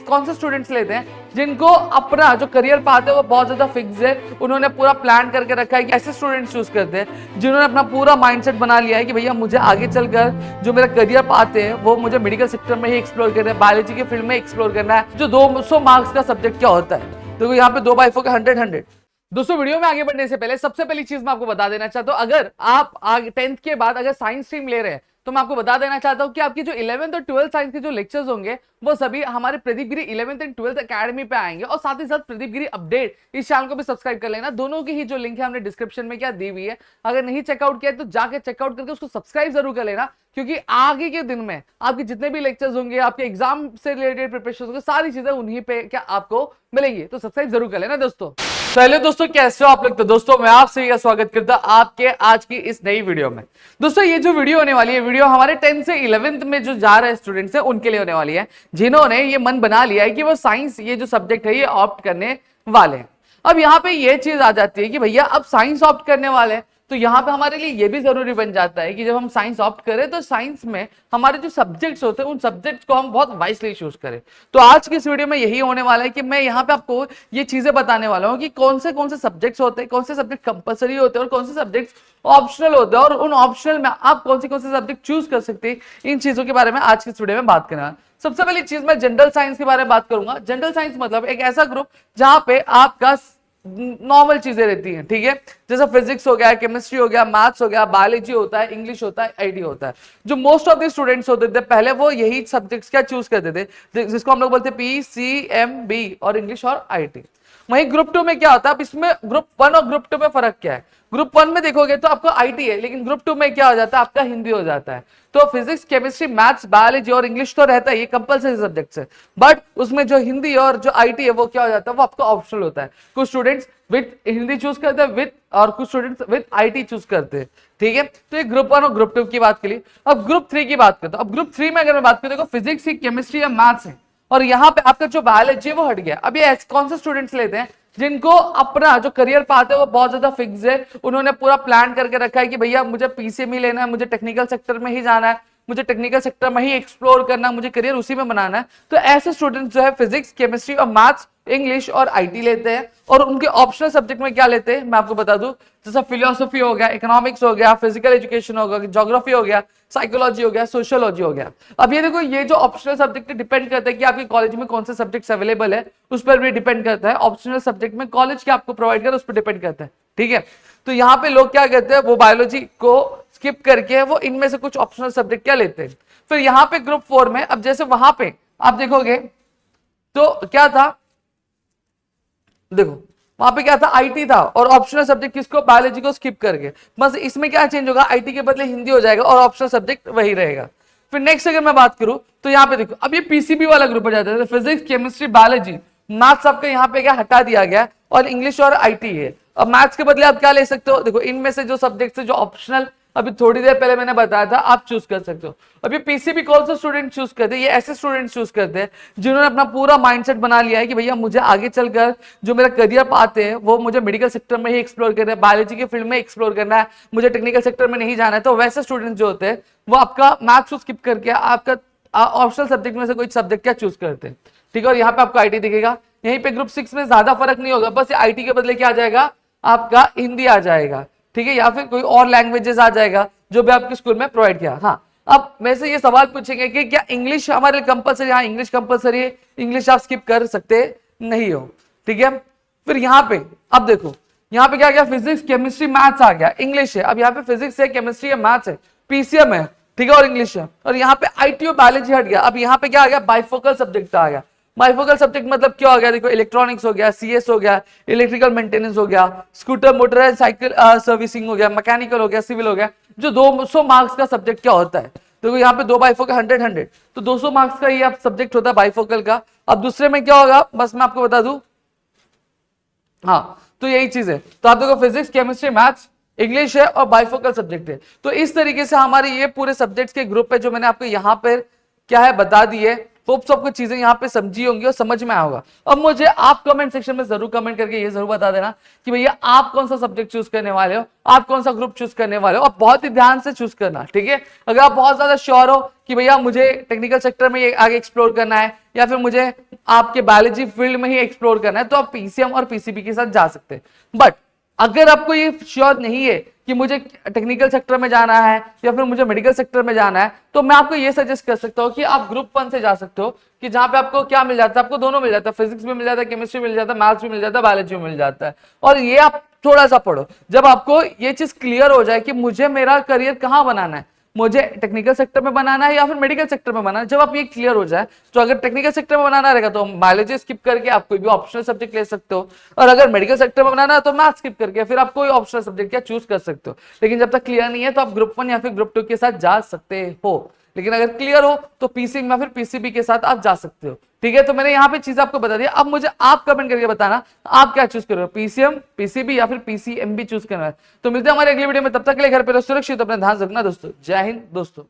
कौन से स्टूडेंट्स लेते हैं जिनको अपना जो करियर पाथ है वो बहुत ज्यादा फिक्स है, उन्होंने पूरा प्लान करके रखा है कि ऐसे स्टूडेंट्स चूज करते हैं जिन्होंने अपना पूरा माइंडसेट बना लिया है कि भैया मुझे आगे चलकर जो मेरा करियर पाथ है वो मुझे मेडिकल सेक्टर में ही एक्सप्लोर करना है, बायोलॉजी के फील्ड में एक्सप्लोर करना है। जो 200 मार्क्स का सब्जेक्ट क्या होता है, तो यहाँ पे 2/4 का 100। दोस्तों वीडियो में आगे बढ़ने से पहले सबसे पहली चीज मैं आपको बता देना चाहता हूं, अगर आप आगे 10th के बाद अगर साइंस स्ट्रीम ले रहे हैं तो मैं आपको बता देना चाहता हूं कि आपकी जो 11th और 12th साइंस के जो लेक्चर्स होंगे वो सभी हमारे प्रदीप गिरी 11th एंड 12th एकेडमी पे आएंगे। और साथ ही साथ प्रदीप गिरी अपडेट इस चैनल को भी सब्सक्राइब कर लेना। दोनों की ही जो लिंक है हमने डिस्क्रिप्शन में क्या दी हुई है, अगर नहीं चेकआउट किया तो जाके चेकआउट करके उसको सब्सक्राइब जरूर कर लेना, क्योंकि आगे के दिन में आपके जितने भी लेक्चर्स होंगे, आपके एग्जाम से रिलेटेड प्रिपरेशन होंगे, सारी चीजें उन्हीं पे क्या आपको मिलेंगी, तो सब्सक्राइब जरूर कर लेना दोस्तों। चलिए दोस्तों, कैसे हो आप लोग? तो दोस्तों मैं आप सभी का स्वागत करता हूं आपके आज की इस नई वीडियो में। दोस्तों ये जो वीडियो होने वाली है, वीडियो हमारे 10th से 11th में जो जा रहे स्टूडेंट्स हैं उनके लिए होने वाली है, जिन्होंने ये मन बना लिया है कि वो साइंस ये जो सब्जेक्ट है ये ऑप्ट करने वाले हैं। अब यहाँ पे ये चीज आ जाती है कि भैया अब साइंस ऑप्ट करने वाले हैं, तो यहाँ पे हमारे लिए ये भी जरूरी बन जाता है कि जब हम साइंस ऑप्ट करें तो साइंस में हमारे जो सब्जेक्ट्स होते हैं उन सब्जेक्ट्स को हम बहुत वाइसली चूज करें। तो आज की इस वीडियो में यही होने वाला है कि मैं यहाँ पे आपको ये चीजें बताने वाला हूँ कि कौन से सब्जेक्ट्स होते हैं, कौन से सब्जेक्ट कंपलसरी होते हैं और कौन से सब्जेक्ट्स ऑप्शनल होते हैं, और उन ऑप्शनल में आप कौन से सब्जेक्ट चूज कर सकते हैं। इन चीजों के बारे में आज की इस वीडियो में बात करना। सबसे पहली चीज मैं जनरल साइंस के बारे में बात करूंगा। जनरल साइंस मतलब एक ऐसा ग्रुप जहां पे आपका नॉर्मल चीजें रहती हैं, ठीक है, जैसे फिजिक्स हो गया, केमिस्ट्री हो गया, मैथ्स हो गया, बायोलॉजी होता है, इंग्लिश होता है, आईटी होता है। जो मोस्ट ऑफ द स्टूडेंट्स होते थे पहले वो यही सब्जेक्ट्स क्या चूज करते थे, जिसको हम लोग बोलते हैं PCMB और इंग्लिश और आईटी। वहीं ग्रुप 2 में क्या होता है, अब इसमें ग्रुप 1 और ग्रुप 2 में फर्क क्या है? ग्रुप 1 में देखोगे तो आपको आईटी है, लेकिन ग्रुप 2 में क्या हो जाता है, आपका हिंदी हो जाता है। तो फिजिक्स, केमिस्ट्री, मैथ्स, बायोलॉजी और इंग्लिश तो रहता है, ये कंपलसरी सब्जेक्ट्स है, बट उसमें जो हिंदी और जो आईटी है वो क्या हो जाता है, वो आपको ऑप्शनल होता है। कुछ स्टूडेंट्स विद हिंदी चूज करते हैं विद, और कुछ स्टूडेंट्स विद आईटी चूज करते हैं, ठीक है। तो ये ग्रुप 1 और ग्रुप 2 की बात के लिए। अब ग्रुप 3 की बात करते हैं। अब ग्रुप 3 में अगर मैं बात करूं, फिजिक्स, केमिस्ट्री या मैथ्स है, और यहाँ पे आपका जो बायोलॉजी है वो हट गया। अब ये कौन से स्टूडेंट्स लेते हैं जिनको अपना जो करियर पाथ है वो बहुत ज्यादा फिक्स है, उन्होंने पूरा प्लान करके रखा है कि भैया मुझे पीसीएम ही लेना है, मुझे टेक्निकल सेक्टर में ही जाना है, मुझे टेक्निकल सेक्टर में ही एक्सप्लोर करना है, मुझे करियर उसी में बनाना है। तो ऐसे स्टूडेंट्स जो है फिजिक्स, केमिस्ट्री और मैथ्स, इंग्लिश और आईटी लेते हैं। और उनके ऑप्शनल सब्जेक्ट में क्या लेते हैं मैं आपको बता दूं, जैसा फिलोसफी हो गया, इकोनॉमिक्स हो गया, फिजिकल एजुकेशन हो गया, ज्योग्राफी हो गया, साइकोलॉजी हो गया, सोशियोलॉजी हो गया। अब ये देखो, ये जो ऑप्शनल सब्जेक्ट डिपेंड करता है कि आपके कॉलेज में कौन से सब्जेक्ट्स अवेलेबल है, उस पर भी डिपेंड करता है। ऑप्शनल सब्जेक्ट में कॉलेज क्या आपको प्रोवाइड करे उस पर डिपेंड करता है, ठीक है। तो यहाँ पे लोग क्या करते हैं, वो बायोलॉजी को स्किप करके वो इनमें से कुछ ऑप्शनल सब्जेक्ट क्या लेते हैं। फिर यहाँ पे ग्रुप 4 में, अब जैसे वहां पे आप देखोगे तो क्या था, देखो वहां पे क्या था, आईटी था, और ऑप्शनल सब्जेक्ट किसको, बायोलॉजी को स्किप करके। बस इसमें क्या चेंज होगा, आईटी के बदले हिंदी हो जाएगा और ऑप्शनल सब्जेक्ट वही रहेगा। फिर नेक्स्ट अगर मैं बात करूं तो यहाँ पे देखो, अब ये पीसीबी वाला ग्रुप हो जाता है, फिजिक्स, केमिस्ट्री, बायोलॉजी, मैथ्स आपका यहाँ पे क्या हटा दिया गया, और इंग्लिश और आईटी है। अब मैथ्स के बदले आप क्या ले सकते हो, देखो इनमें से जो सब्जेक्ट है जो ऑप्शनल अभी थोड़ी देर पहले मैंने बताया था, आप चूज कर सकते हो। अभी पीसीबी कौन सा स्टूडेंट चूज करते हैं, ये ऐसे स्टूडेंट चूज करते हैं जिन्होंने अपना पूरा माइंडसेट बना लिया है कि भैया मुझे आगे चलकर जो मेरा करियर पाथ है वो मुझे मेडिकल सेक्टर में ही एक्सप्लोर करना है, बायोलॉजी के फील्ड में एक्सप्लोर करना है, मुझे टेक्निकल सेक्टर में नहीं जाना है। तो वैसे स्टूडेंट जो होते हैं वो आपका मैथ्स को स्किप करके आपका ऑप्शनल सब्जेक्ट में से कोई सब्जेक्ट क्या चूज करते हैं, ठीक है। और यहाँ पे आपको आईटी दिखेगा। यहीं पे ग्रुप 6 में ज्यादा फर्क नहीं होगा, बस आईटी के बदले क्या आ जाएगा, आपका हिंदी आ जाएगा, ठीक है, या फिर कोई और लैंग्वेजेस आ जाएगा जो भी आपके स्कूल में प्रोवाइड किया। हाँ, अब मैं से ये सवाल पूछेंगे कि क्या इंग्लिश हमारे लिए कंपलसरी? हाँ, इंग्लिश कंपलसरी है, इंग्लिश आप स्किप कर सकते नहीं हो, ठीक है। फिर यहाँ पे अब देखो, यहाँ पे क्या गया, फिजिक्स, केमिस्ट्री, मैथ्स आ गया, इंग्लिश है। अब यहाँ पे फिजिक्स है, केमिस्ट्री है, मैथ्स है, पीसीएम है, ठीक है, और इंग्लिश है। और यहाँ पे आईटी और बायोलॉजी हट गया। अब यहाँ पे क्या आ गया, बाइफोकल सब्जेक्ट आ गया। बाइफोकल सब्जेक्ट मतलब क्या हो गया, देखो इलेक्ट्रॉनिक्स हो गया, सीएस हो गया, इलेक्ट्रिकल मेंटेनेंस हो गया, scooter motor and cycle servicing हो गया, मैकेनिकल हो गया, सिविल हो गया। जो 200 मार्क्स का सब्जेक्ट क्या होता है, देखो यहाँ पे 2/4 100, तो 200 मार्क्स का ये सब्जेक्ट होता है बाइफोकल का। अब दूसरे में क्या होगा, बस मैं आपको बता दूं, हाँ, तो यही चीज है। तो आप देखो फिजिक्स, केमिस्ट्री, मैथ्स, इंग्लिश है और बाइफोकल सब्जेक्ट है। तो इस तरीके से हमारे ये पूरे सब्जेक्ट्स के ग्रुप है जो मैंने आपको यहाँ पर क्या है बता दिए, होप सबको चीजें यहाँ पे समझी होंगी और समझ में आया होगा। अब मुझे आप कमेंट सेक्शन में जरूर कमेंट करके ये जरूर बता देना कि भैया आप कौन सा सब्जेक्ट चूज करने वाले हो, आप कौन सा ग्रुप चूज करने वाले हो, और बहुत ही ध्यान से चूज करना, ठीक है। अगर आप बहुत ज्यादा श्योर हो कि भैया मुझे टेक्निकल सेक्टर में आगे एक्सप्लोर करना है या फिर मुझे आपके बायोलॉजी फील्ड में ही एक्सप्लोर करना है, तो आप पीसीएम और पीसीबी के साथ जा सकते हैं। बट अगर आपको ये श्योर नहीं है कि मुझे टेक्निकल सेक्टर में जाना है या फिर मुझे मेडिकल सेक्टर में जाना है, तो मैं आपको ये सजेस्ट कर सकता हूँ कि आप ग्रुप 1 से जा सकते हो, कि जहां पे आपको क्या मिल जाता है, आपको दोनों मिल जाता है, फिजिक्स भी मिल जाता है, केमिस्ट्री मिल जाता है, मैथ्स भी मिल जाता है, बायोलॉजी भी मिल जाता है। और ये आप थोड़ा सा पढ़ो, जब आपको ये चीज क्लियर हो जाए कि मुझे मेरा करियर कहाँ बनाना है, मुझे टेक्निकल सेक्टर में बनाना है या फिर मेडिकल सेक्टर में बनाना है, जब आप ये क्लियर हो जाए, तो अगर टेक्निकल सेक्टर में बनाना रहेगा तो बायोलॉजी स्किप करके आप कोई भी ऑप्शनल सब्जेक्ट ले सकते हो, और अगर मेडिकल सेक्टर में बनाना है तो मैथ स्किप करके फिर आप कोई ऑप्शनल सब्जेक्ट क्या चूज कर सकते हो। लेकिन जब तक क्लियर नहीं है तो आप ग्रुप 1 या फिर ग्रुप 2 के साथ जा सकते हो। लेकिन अगर क्लियर हो तो पीसीएम या फिर पीसीबी के साथ आप जा सकते हो, ठीक है। तो मैंने यहाँ पे चीज आपको बता दिया। अब मुझे आप कमेंट करके बताना आप क्या चूज करोगे, पीसीएम, पीसीबी या फिर पीसीएमबी चूज करना है। तो मिलते हैं हमारे अगली वीडियो में, तब तक के लिए घर पे रहो सुरक्षित, अपना ध्यान रखना दोस्तों। जय हिंद दोस्तों।